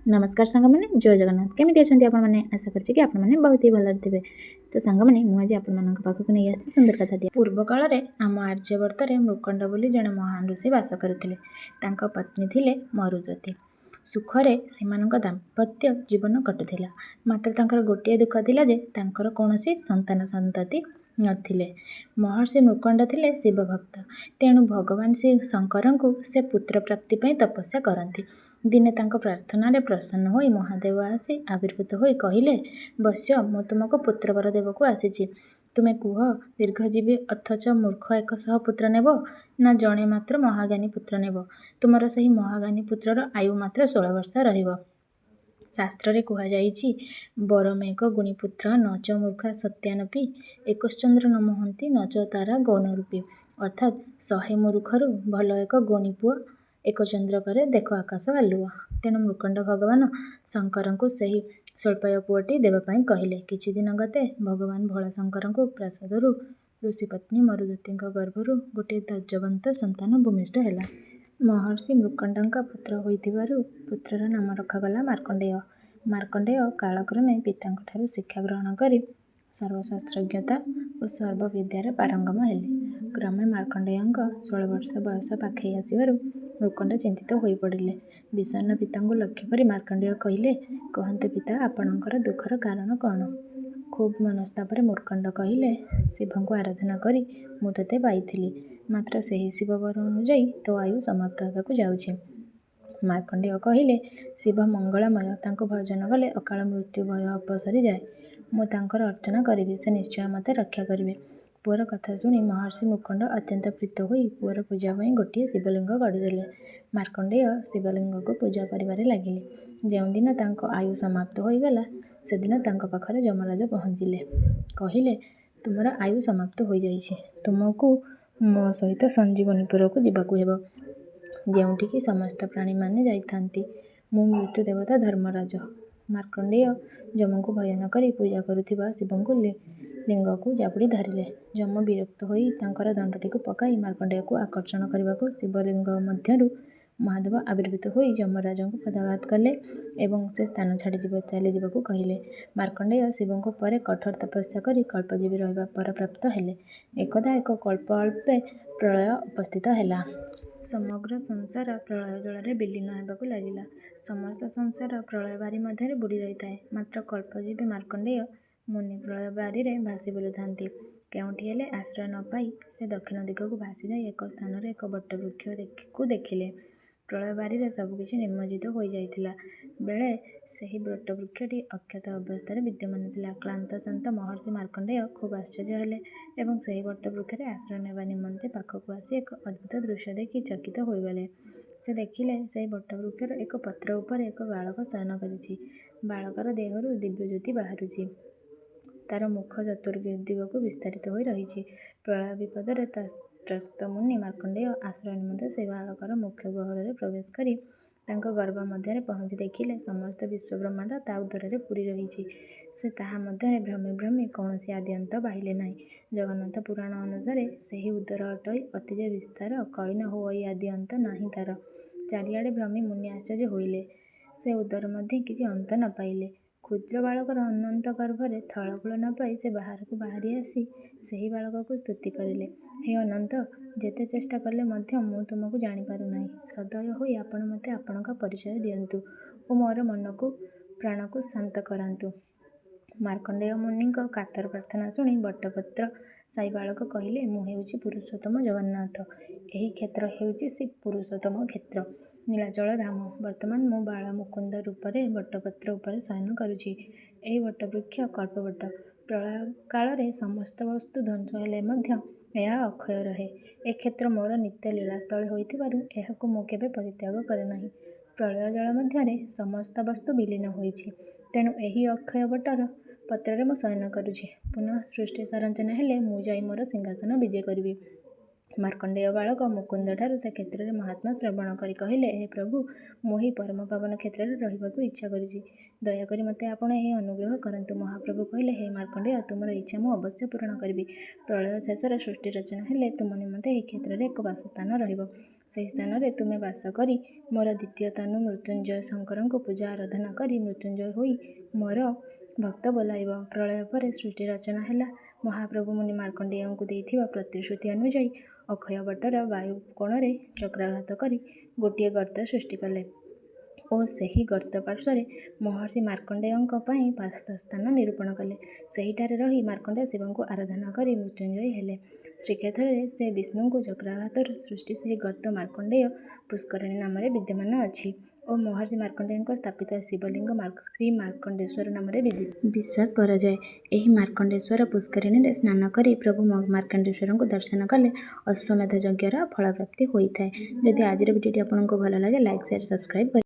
नमस्कार सांगमाने जय जगन्नाथ केमी अच्छा आपण मैंने आशा कर बहुत ही भल थे। तो सांगमाने मुझे आपण पाखक नहीं आसी सुंदर कथा दिया। पूर्व काल में आम आर्यवर्त में मृकंड बोली जड़े महान ऋषि बास करते। पत्नी थिले मरुदती। सुखरे से दाम्पत्य जीवन कटुला। मात्र तांकर गोटे दुख थिला जे तांकर कौनसी संतान संतति नथिले। महर्षि मृकंड थिले शिवभक्त। तेणु भगवान श्री शंकर को से पुत्र प्राप्ति पाई तपस्या करती। दिने तांको प्रार्थना प्रसन्न होई महादेव आसी आविर्भूत होई कहिले, वश्य मु तुमको पुत्रवर देवको आसीछि। तुमे कुह दीर्घजीवी अथच मूर्ख एक सह पुत्र नेब ना जणे मात्र महाज्ञानी पुत्र नेब। तुमर सही महाज्ञानी पुत्रर आयु मात्र 16 वर्ष रहिब। शास्त्र रे कुहा जाइछि बरमेक गुणीपुत्र न च मूर्खा सत्यानपि एकश्चंद्र न मोहंती न च तारा गौनरूपी। अर्थात 100 मूर्खरु भल एक गुणी पुओ एक चंद्र करे देख आकाश आलुआ। तेणु मृकंड भगवान शंकर को सही स्वल्पय पुओटी देवाई कहले। किछि दिन गते भगवान भोला शंकर को प्रासादरू ऋषिपत्नी मरुदती गर्भरू गोटे तेजवंत संतान भूमिष्ठ है। महर्षि मृकंड पुत्र होइथिबारु पुत्रर नाम रखागला मार्कंडेय। मार्कंडेय कालक्रमे पिता शिक्षा ग्रहण करी सर्वशास्त्रज्ञता और सर्वविद्यार पारंगम हेले। क्रमे मार्कंडेय 16 वर्ष बयस पाखे आसबार मृकंड चिंतित हो पड़े। विषन्न पिता लक्ष्य कर मार्कंडेय कहले, कहते पिता आपणकर दुखर कारण कौन? खूब मनस्ताप मृकंड कहले, शिव को आराधना करी मु तते पाई, मात्र से ही शिव वर अनुजाई तो आयु समाप्त होगा जाऊे। मार्कंडेय कहले, शिव मंगलमय, तांको भजन कले अकाल मृत्यु भय अपसरी जाए। मु तांकर अर्चना करी, से निश्चय मते रक्षा करेंगे। पुअर कथा शुणी महर्षि मृकंड अत्यंत प्रीत होई पुअर पूजा पाई गोटे शिवलिंग गढ़ीदेले। मार्कंडेय शिवलिंग को पूजा करिबारे लागिले। ଯେଉଁ दिन तांको आयु समाप्त होईगला से दिन तांको पाखरे यमराज पहुँचिले। कहिले, तुमर आयु समाप्त हो जाइछि, तुमको मो सहित संजीवनीपुर को जीवाकू हेबो, जेउठिकी समस्त प्राणी माने जाइथांती। मु मृत्यु देवता धर्मराज। मार्कंडेय यम को भय न करी पूजा करुथिबा शिवं को लिंग को जाबुड़ी धरिले। यम विरक्त होई तांकर दंडटी को पकाई मार्कंडेय को आकर्षण करने को शिवलिंग मध्यरु महादेव आविर्भूत होई यमराज को पदाघात कले एवं से स्थान छाड़ी चली जावाकू कहिले। मार्कंडेय शिवों परे कठोर तपस्या करी कल्पजीवी रहिबा पर प्राप्त हेले। एकदा एक कल्प अल्पे प्रलय उपस्थित हैला। समग्र संसार प्रलय जल विलीन होगाकू लगिला। समस्त संसार प्रलय बारी मध्य बुड़ी रही थाए। मात्र कल्पजीवी मार्कंडेय मुनि प्रलय बारी रे भासी बुलुथांती। केउठी हेले आश्रय न पाई से दक्षिण दिग को भासी जाई एक स्थान रे एक बटवृक्ष को देखिले। प्रलय बारी रे सबकिछि निमज्जित हो जाइथिला बेले सेही बटवृक्षटी अक्षत अवस्था विद्यमान थिला। क्लांत शांत महर्षि मार्कंडेय खूब आश्चर्य हेले एवं सेही बटवृक्षरे आश्रय नेबा निमंते पाखकू आसी एक अद्भुत दृश्य देखि चकित होइगले। से देखिले सेही बटवृक्षर एक पत्र उपर एक बालक शयन करिछि। बालकर देहरु दिव्य ज्योति बाहरुछि। तार मुख चतुर्दिग को विस्तारित हो रही। प्रलय विपदरे त्रस्त मुनि मार्कंडेय आश्रय निमंते से बालकर मुख्य गहर प्रवेश करी तांको गर्भ मध्य पहुँची देखिले समस्त विश्व ब्रह्मांड ता उदर पूरी रही। से ताहा मध्य भ्रमी भ्रमी कौन आदि अंत बाहिले नहीं। जगन्नाथ पुराण अनुसार से उदर अटई अतिजे विस्तार कलिन हो आदि अंत नाही तार। चारिआडे भ्रमी मुनि आश्चर्य होइले। से उदर मध्य किछि अंत न पाइले। क्षुद्र बालकर अनंत गर्भरे थलकूल न पाई से बाहर को बाहरी आसी सेही बालक को स्तुति करिले। हे अनंत, जेते चेष्टा कले मध्य मु तुमको जानी पारु नाही। सदय होई आपण मते आपणका परिचय दियंतु ओ मोर मन को प्राण को शांत करांतु। मार्कंडेय मुनि कातर प्रार्थना शुणी बटपत्र साई बालक कहले, मु हेउछि पुरुषोत्तम जगन्नाथ। एही क्षेत्र हेउछि श्री पुरुषोत्तम क्षेत्र नीलाचल धाम। वर्तमान मु बाल मुकुंद रूपरे बटपत्र उपरे शयन करुछि। एही बटवृक्ष कल्पवट। प्रलय काल समस्त वस्तु ध्वंस हेले मध्य यह अक्षय रहे। ए क्षेत्र मोर नित्य लीलास्थल होइथिबारु एहाकु मु केबे परित्याग करे नाही। प्रलय जल मध्य समस्त वस्तु विलीन होइछि। तेणु एही अक्षय बटर पत्रे मु शयन करुछि। पुनः सृष्टि संरचना हेले मु जाई मोर सिंहासन विजय करिबि। मार्कंडेय बालक मुकुंद ठारू से क्षेत्र में महात्मा श्रवण करी कहले, हे प्रभु, मुही परम पावन क्षेत्र में रहिबाकू इच्छा करिछि। दयाकरी मते आपण एही अनुग्रह करंतु। महाप्रभु कहले, हे मार्कंडेय, तुमर इच्छा मु अवश्य पूर्ण करिबि। प्रलय शेषर सृष्टि रचना हेले तुम निमंते एही क्षेत्र में एक वासस्थान रहिब। ସେହି ସ୍ଥାନରେ ତୁମେ ବାସ କରି ମୋର ଦ୍ୱିତୀୟ ତନୁ ମୃତ୍ୟୁଞ୍ଜୟ ଶଙ୍କରଙ୍କୁ ପୂଜା ଆରାଧନା କରି ମୃତ୍ୟୁଞ୍ଜୟ ହୋଇ ମୋର ଭକ୍ତ ବୋଲାଇବ। ପ୍ରଳୟ ପରେ ସୃଷ୍ଟି ରଚନା ହେଲା। ମହାପ୍ରଭୁ ମୁନି ମାର୍କଣ୍ଡେୟଙ୍କୁ ଦେଇଥିବା ପ୍ରତିଶ୍ରୁତି ଅନୁଯାୟୀ ଅକ୍ଷୟ ବଟର ବାୟୁ କୋଣରେ ଚକ୍ରାଘାତ କରି ଗୋଟିଏ ଗର୍ତ୍ତ ସୃଷ୍ଟି କଲେ ଓ ସେହି ଗର୍ତ୍ତ ପାର୍ଶ୍ୱରେ ମହର୍ଷି ମାର୍କଣ୍ଡେୟଙ୍କ ପାଇଁ ବାସସ୍ଥାନ ନିରୂପଣ କଲେ। ସେହିଠାରେ ରହି ମାର୍କଣ୍ଡେୟ ଶିବଙ୍କୁ ଆରାଧନା କରି ମୃତ୍ୟୁଞ୍ଜୟୀ ହେଲେ। ଶ୍ରୀକ୍ଷେତ୍ରରେ ସେ ବିଷ୍ଣୁଙ୍କୁ ଚକ୍ରାଘାତରୁ ସୃଷ୍ଟି ସେହି ଗର୍ତ୍ତ ମାର୍କଣ୍ଡେୟ ପୁଷ୍କରିଣୀ ନାମରେ ବିଦ୍ୟମାନ ଅଛି ଓ ମହର୍ଷି ମାର୍କଣ୍ଡେୟଙ୍କ ସ୍ଥାପିତ ଶିବଲିଙ୍ଗ ଶ୍ରୀ ମାର୍କଣ୍ଡେଶ୍ୱର ନାମରେ ବିଶ୍ୱାସ କରାଯାଏ। ଏହି ମାର୍କଣ୍ଡେଶ୍ୱର ପୁଷ୍କରିଣୀରେ ସ୍ନାନ କରି ପ୍ରଭୁ ମାର୍କଣ୍ଡେଶ୍ୱରଙ୍କୁ ଦର୍ଶନ କଲେ ଅଶ୍ୱମେଧ ଯଜ୍ଞର ଫଳପ୍ରାପ୍ତି ହୋଇଥାଏ। ଯଦି ଆଜିର ଭିଡ଼ିଓଟି ଆପଣଙ୍କୁ ଭଲ ଲାଗେ ଲାଇକ୍ ସେୟାର ସବସ୍କ୍ରାଇବ୍